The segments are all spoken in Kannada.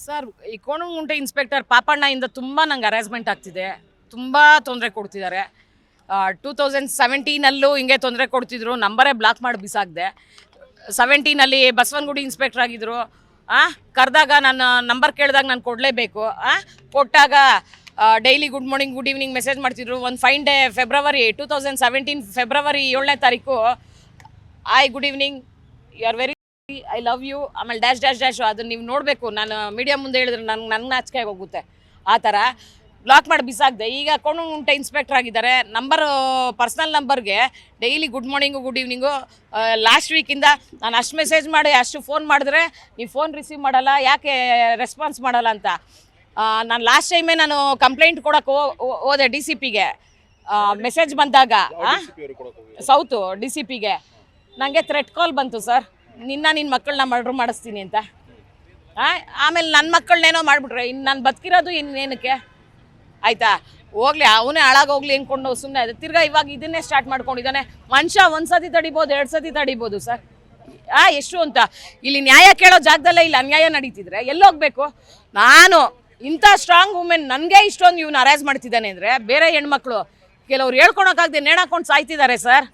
ಸರ್ ಈ ಕೋಣಗುಂಟೆ ಇನ್ಸ್ಪೆಕ್ಟರ್ ಪಾಪಣ್ಣ ತುಂಬ ನಂಗೆ ಹರಾಸ್ಮೆಂಟ್ ಆಗ್ತಿದೆ, ತುಂಬ ತೊಂದರೆ ಕೊಡ್ತಿದ್ದಾರೆ. 2017 ಹಿಂಗೆ ತೊಂದರೆ ಕೊಡ್ತಿದ್ರು, ನಂಬರೇ ಬ್ಲಾಕ್ ಮಾಡಿ ಬಿಸಾಕ್ದೆ. 17 ಬಸವನಗುಡಿ ಇನ್ಸ್ಪೆಕ್ಟರ್ ಆಗಿದ್ರು. ಕರೆದಾಗ ನಾನು ನಂಬರ್ ಕೇಳಿದಾಗ ನಾನು ಕೊಡಲೇಬೇಕು. ಕೊಟ್ಟಾಗ daily good morning good evening message ಮಾಡ್ತಿದ್ರು. ಒಂದು ಫೈನ್ ಡೇ ಫೆಬ್ರವರಿ 2017 ಫೆಬ್ರವರಿ 7ನೇ ತಾರೀಕು, ಆಯ್ good evening, you are very I love you, ಆಮೇಲೆ ಡ್ಯಾಶ್ ಡ್ಯಾಶ್ ಡ್ಯಾಶು. ಅದನ್ನು ನೀವು ನೋಡಬೇಕು, ನಾನು ಮೀಡಿಯಾ ಮುಂದೆ ಹೇಳಿದ್ರೆ ನನಗೆ ನಾಚಿಕೆ ಹೋಗುತ್ತೆ. ಆ ಥರ ಬ್ಲಾಕ್ ಮಾಡಿ ಬಿಸಾಕ್ದೆ. ಈಗ ಕೋಣಗುಂಟೆ ಇನ್ಸ್ಪೆಕ್ಟರ್ ಆಗಿದ್ದಾರೆ. ಪರ್ಸ್ನಲ್ ನಂಬರ್ಗೆ daily good morning good evening last ವೀಕಿಂದ ನಾನು ಅಷ್ಟು ಮೆಸೇಜ್ ಮಾಡಿ ಅಷ್ಟು ಫೋನ್ ಮಾಡಿದ್ರೆ ನೀವು ಫೋನ್ ರಿಸೀವ್ ಮಾಡಲ್ಲ, ಯಾಕೆ ರೆಸ್ಪಾನ್ಸ್ ಮಾಡಲ್ಲ ಅಂತ. ನಾನು ಲಾಸ್ಟ್ ಟೈಮೇ ನಾನು ಕಂಪ್ಲೇಂಟ್ ಕೊಡೋಕೆ ಹೋದೆ DCPಗೆ. ಮೆಸೇಜ್ ಬಂದಾಗ ಸೌತು DCPಗೆ ನನಗೆ ಥ್ರೆಟ್ ಕಾಲ್ ಬಂತು, ಸರ್ ನಿನ್ನ ಮಕ್ಕಳನ್ನ ಮರ್ಡ್ರ್ ಮಾಡಿಸ್ತೀನಿ ಅಂತ. ಆಮೇಲೆ ನನ್ನ ಮಕ್ಕಳನ್ನೇನೋ ಮಾಡಿಬಿಟ್ರೆ ಇನ್ನು ನಾನು ಬದುಕಿರೋದು ಇನ್ನೇನಕ್ಕೆ, ಆಯಿತಾ? ಹೋಗ್ಲಿ, ಅವನೇ ಹಾಳಾಗೋಗ್ಲಿ ಅಂದ್ಕೊಂಡು ಸುಮ್ಮನೆ ಅದು. ತಿರ್ಗಾ ಇವಾಗ ಇದನ್ನೇ ಸ್ಟಾರ್ಟ್ ಮಾಡ್ಕೊಂಡಿದ್ದಾನೆ. ಮನುಷ್ಯ ಒಂದು ಸತಿ ತಡಿಬೋದು, 2 ಸತಿ ತಡಿಬೋದು ಸರ್. ಎಷ್ಟು ಅಂತ ಇಲ್ಲಿ ನ್ಯಾಯ ಕೇಳೋ ಜಾಗದಲ್ಲೇ ಇಲ್ಲಿ ಅನ್ಯಾಯ ನಡೀತಿದ್ರೆ ಎಲ್ಲೋಗ್ಬೇಕು? ನಾನು ಇಂಥ ಸ್ಟ್ರಾಂಗ್ ವುಮೆನ್, ನನಗೆ ಇಷ್ಟೊಂದು ಇವನು ಹರಾಜ್ ಮಾಡ್ತಿದ್ದಾನೆ ಅಂದರೆ ಬೇರೆ ಹೆಣ್ಮಕ್ಳು ಕೆಲವ್ರು ಹೇಳ್ಕೊಳಕ್ಕಾಗದೆ ನೇಣಾಕೊಂಡು ಸಾಯ್ತಿದ್ದಾರೆ ಸರ್.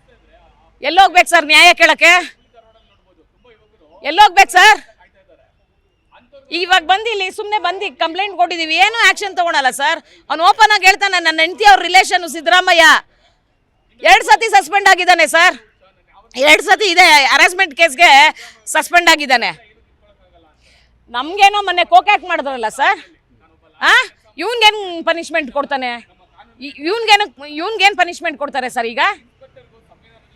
ಎಲ್ಲೋಗ್ಬೇಕು ಸರ್ ನ್ಯಾಯ ಕೇಳೋಕ್ಕೆ? ಎಲ್ಲೋಗ್ಬೇಕು ಸರ್? ಇವಾಗ ಬಂದು ಇಲ್ಲಿ ಸುಮ್ಮನೆ ಬಂದು ಕಂಪ್ಲೇಂಟ್ ಕೊಟ್ಟಿದ್ದೀವಿ, ಏನು ಆ್ಯಕ್ಷನ್ ತೊಗೊಳಲ್ಲ ಸರ್. ಅವ್ನು ಓಪನ್ ಆಗಿ ಹೇಳ್ತಾನೆ, ನನ್ನ ಹೆಂಡತಿ ಅವ್ರ ರಿಲೇಷನ್ ಸಿದ್ದರಾಮಯ್ಯ 2 ಸತಿ ಸಸ್ಪೆಂಡ್ ಆಗಿದ್ದಾನೆ ಸರ್. 2 ಸತಿ ಇದೆ ಹರಾಸ್ಮೆಂಟ್ ಕೇಸ್ಗೆ ಸಸ್ಪೆಂಡ್ ಆಗಿದ್ದಾನೆ. ನಮಗೇನೋ ಮೊನ್ನೆ ಕೋಕ್ಯಾಕ್ ಮಾಡಿದ್ರಲ್ಲ ಸರ್. ಇವನ್ಗೇನು ಪನಿಷ್ಮೆಂಟ್ ಕೊಡ್ತಾನೆ? ಇವನ್ಗೇನು ಪನಿಷ್ಮೆಂಟ್ ಕೊಡ್ತಾರೆ ಸರ್? ಈಗ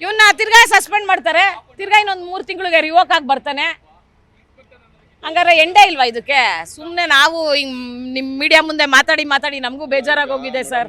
ಇವನ್ನ ತಿರ್ಗಾ ಸಸ್ಪೆಂಡ್ ಮಾಡ್ತಾರೆ, ತಿರ್ಗಾ ಇನ್ನೊಂದು 3 ತಿಂಗಳಿಗೆ ರಿವೋಕ್ ಆಗಿ ಬರ್ತಾನೆ. ಹಂಗಾರೆ ಎಂಡೇ ಇಲ್ವಾ ಇದಕ್ಕೆ? ಸುಮ್ಮನೆ ನಾವು ಹಿಂಗೆ ನಿಮ್ಮ ಮೀಡಿಯಾ ಮುಂದೆ ಮಾತಾಡಿ ನಮಗೂ ಬೇಜಾರಾಗಿ ಹೋಗಿದೆ ಸರ್.